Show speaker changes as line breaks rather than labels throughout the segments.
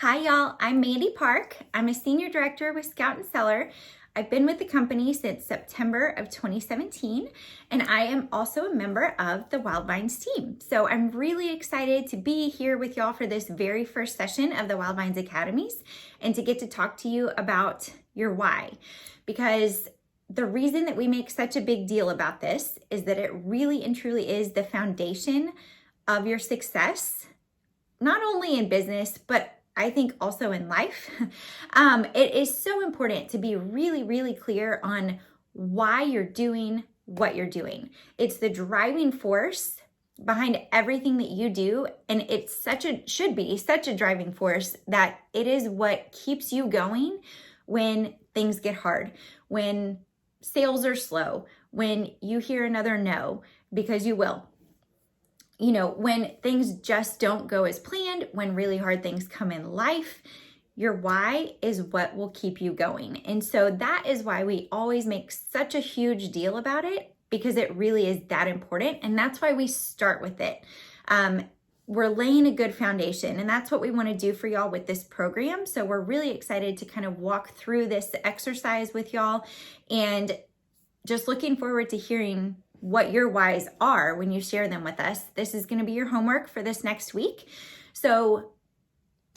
Hi, y'all. I'm Mandy Park. I'm a senior director with Scout and Cellar. I've been with the company since September of 2017, and I am also a member of the Wild Vines team. So I'm really excited to be here with y'all for this very first session of the Wild Vines Academies and to get to talk to you about your why. Because the reason that we make such a big deal about this is that it really and truly is the foundation of your success, not only in business, but I think also in life. It is so important to be really, really clear on why you're doing what you're doing. It's the driving force behind everything that you do. And it's should be such a driving force that it is what keeps you going when things get hard, when sales are slow, when you hear another no, because you will. When things just don't go as planned, when really hard things come in life, your why is what will keep you going. And so that is why we always make such a huge deal about it, because it really is that important. And that's why we start with it. We're laying a good foundation, and that's what we want to do for y'all with this program. So we're really excited to kind of walk through this exercise with y'all, and just looking forward to hearing what your whys are when you share them with us. This is going to be your homework for this next week. So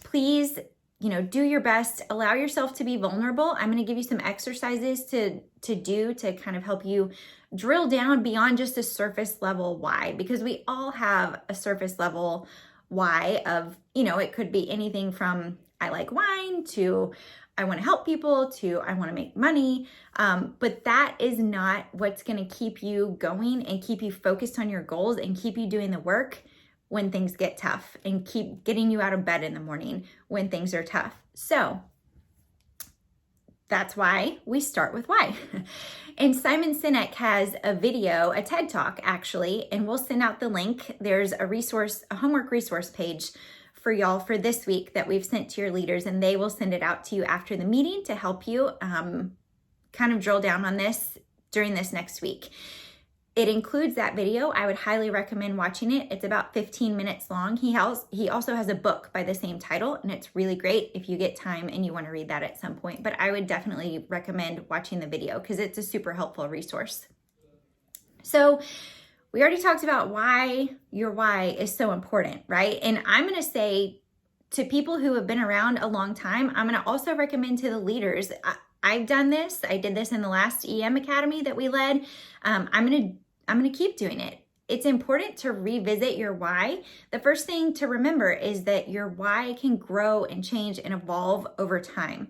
please, do your best. Allow yourself to be vulnerable. I'm going to give you some exercises to do to kind of help you drill down beyond just a surface level why, because we all have a surface level why of, it could be anything from I like wine to I want to help people to I want to make money. But that is not what's going to keep you going and keep you focused on your goals and keep you doing the work when things get tough and keep getting you out of bed in the morning when things are tough. So that's why we start with why. And Simon Sinek has a video, a TED Talk actually, and we'll send out the link. There's a homework resource page for y'all for this week that we've sent to your leaders, and they will send it out to you after the meeting to help you kind of drill down on this during this next week. It includes that video. I would highly recommend watching it. It's about 15 minutes long. He also has a book by the same title, and it's really great if you get time and you want to read that at some point. But I would definitely recommend watching the video because it's a super helpful resource. So we already talked about why your why is so important, right? And I'm going to say to people who have been around a long time, I'm going to also recommend to the leaders. I've done this. I did this in the last EM Academy that we led. I'm going to keep doing it. It's important to revisit your why. The first thing to remember is that your why can grow and change and evolve over time.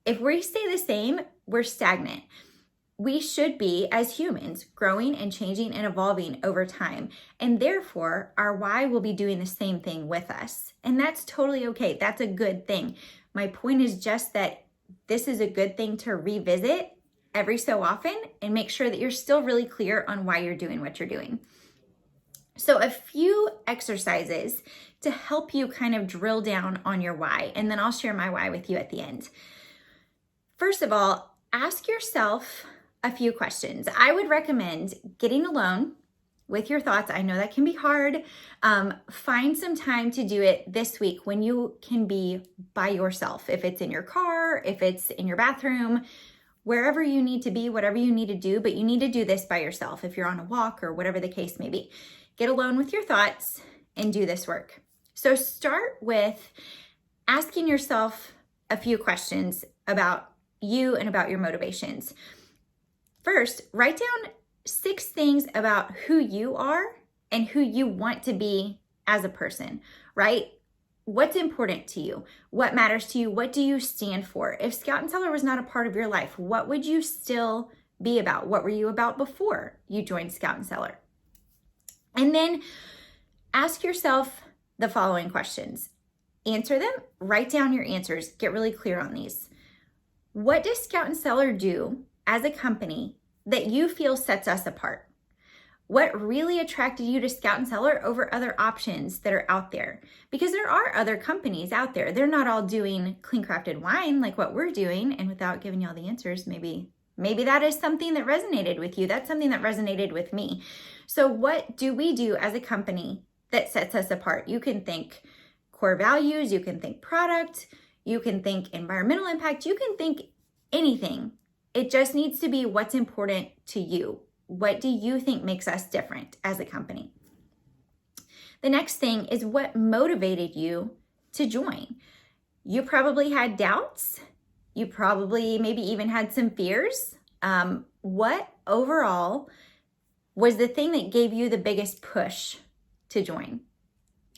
If we stay the same, we're stagnant. We should be, as humans, growing and changing and evolving over time. And therefore, our why will be doing the same thing with us. And that's totally okay. That's a good thing. My point is just that this is a good thing to revisit every so often and make sure that you're still really clear on why you're doing what you're doing. So a few exercises to help you kind of drill down on your why, and then I'll share my why with you at the end. First of all, ask yourself a few questions. I would recommend getting alone with your thoughts. I know that can be hard. Find some time to do it this week when you can be by yourself. If it's in your car, if it's in your bathroom, wherever you need to be, whatever you need to do, but you need to do this by yourself if you're on a walk or whatever the case may be. Get alone with your thoughts and do this work. So start with asking yourself a few questions about you and about your motivations. First, write down 6 things about who you are and who you want to be as a person, right? What's important to you? What matters to you? What do you stand for? If Scout and Cellar was not a part of your life, what would you still be about? What were you about before you joined Scout and Cellar? And then ask yourself the following questions. Answer them, write down your answers, get really clear on these. What does Scout and Cellar do as a company that you feel sets us apart? What really attracted you to Scout and Cellar over other options that are out there? Because there are other companies out there. They're not all doing clean crafted wine like what we're doing. And without giving you all the answers, maybe that is something that resonated with you. That's something that resonated with me. So what do we do as a company that sets us apart? You can think core values, you can think product, you can think environmental impact, you can think anything. It just needs to be what's important to you. What do you think makes us different as a company? The next thing is what motivated you to join. You probably had doubts. You probably maybe even had some fears. What overall was the thing that gave you the biggest push to join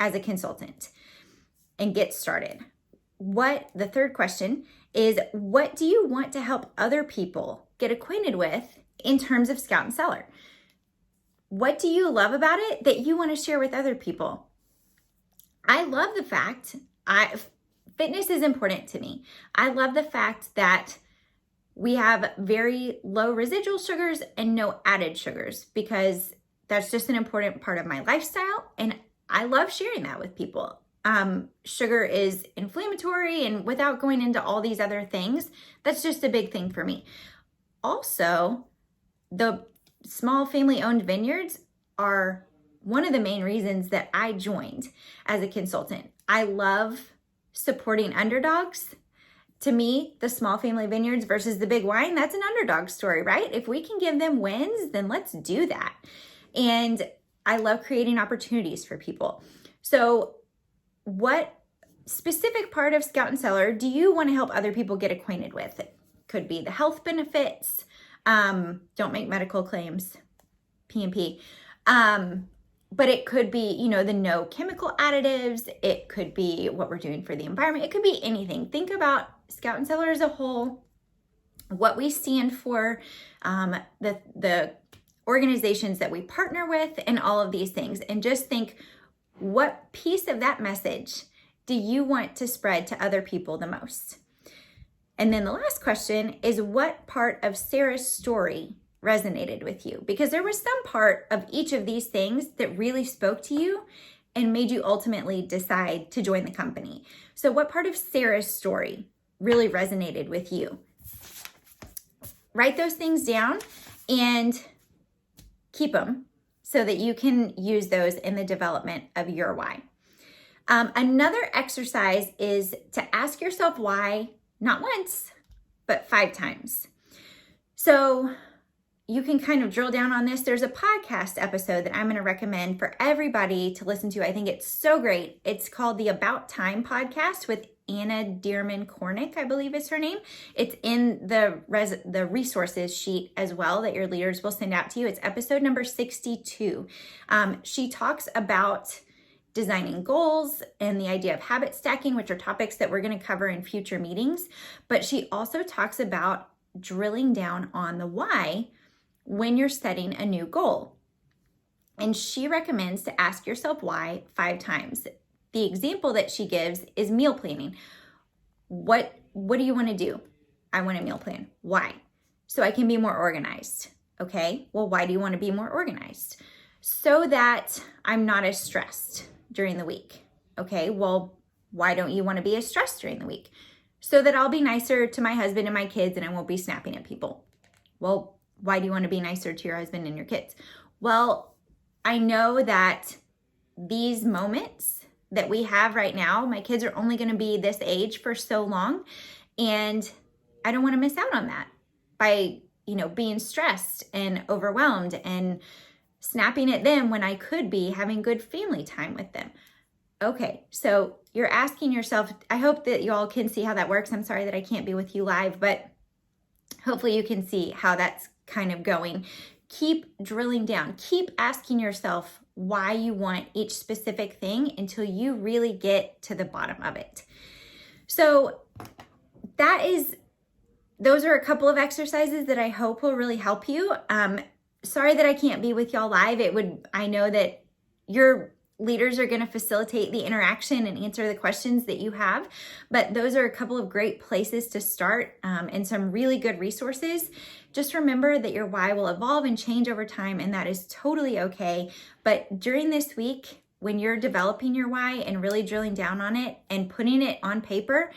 as a consultant and get started? The third question is, what do you want to help other people get acquainted with in terms of Scout and Cellar? What do you love about it that you want to share with other people? I love the fact, fitness is important to me. I love the fact that we have very low residual sugars and no added sugars, because that's just an important part of my lifestyle. And I love sharing that with people. Sugar is inflammatory, and without going into all these other things, that's just a big thing for me. Also, the small family-owned vineyards are one of the main reasons that I joined as a consultant. I love supporting underdogs. To me, the small family vineyards versus the big wine, that's an underdog story, right? If we can give them wins, then let's do that. And I love creating opportunities for people. So what specific part of Scout and Cellar do you want to help other people get acquainted with? It could be the health benefits. Don't make medical claims, P&P. But it could be, the no chemical additives. It could be what we're doing for the environment. It could be anything. Think about Scout and Cellar as a whole, what we stand for, the organizations that we partner with, and all of these things. And just think, what piece of that message do you want to spread to other people the most? And then the last question is, what part of Sarah's story resonated with you? Because there was some part of each of these things that really spoke to you and made you ultimately decide to join the company. So what part of Sarah's story really resonated with you? Write those things down and keep them so that you can use those in the development of your why. Another exercise is to ask yourself why, not once, but 5 times. So you can kind of drill down on this. There's a podcast episode that I'm going to recommend for everybody to listen to. I think it's so great. It's called the About Time podcast with Anna Dearman Cornick, I believe is her name. It's in the resources sheet as well that your leaders will send out to you. It's episode number 62. She talks about designing goals and the idea of habit stacking, which are topics that we're going to cover in future meetings. But she also talks about drilling down on the why when you're setting a new goal. And she recommends to ask yourself why 5 times. The example that she gives is meal planning. What do you want to do? I want a meal plan. Why? So I can be more organized. Okay, well, why do you want to be more organized? So that I'm not as stressed during the week. Okay, well, why don't you want to be as stressed during the week? So that I'll be nicer to my husband and my kids and I won't be snapping at people. Well, why do you want to be nicer to your husband and your kids? Well, I know that these moments that we have right now, my kids are only going to be this age for so long, and I don't want to miss out on that by, being stressed and overwhelmed and snapping at them when I could be having good family time with them. Okay, so you're asking yourself, I hope that you all can see how that works. I'm sorry that I can't be with you live, but hopefully you can see how that's kind of going. Keep drilling down. Keep asking yourself why you want each specific thing until you really get to the bottom of it. So those are a couple of exercises that I hope will really help you. Sorry that I can't be with y'all live. I know that your leaders are going to facilitate the interaction and answer the questions that you have, but those are a couple of great places to start, and some really good resources. Just remember that your why will evolve and change over time, and that is totally okay. But during this week, when you're developing your why and really drilling down on it and putting it on paper,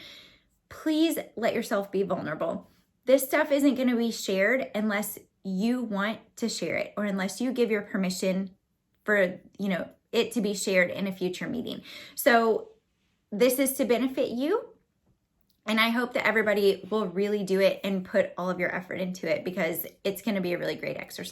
please let yourself be vulnerable. This stuff isn't going to be shared unless you want to share it, or unless you give your permission for, it to be shared in a future meeting. So this is to benefit you. And I hope that everybody will really do it and put all of your effort into it, because it's going to be a really great exercise.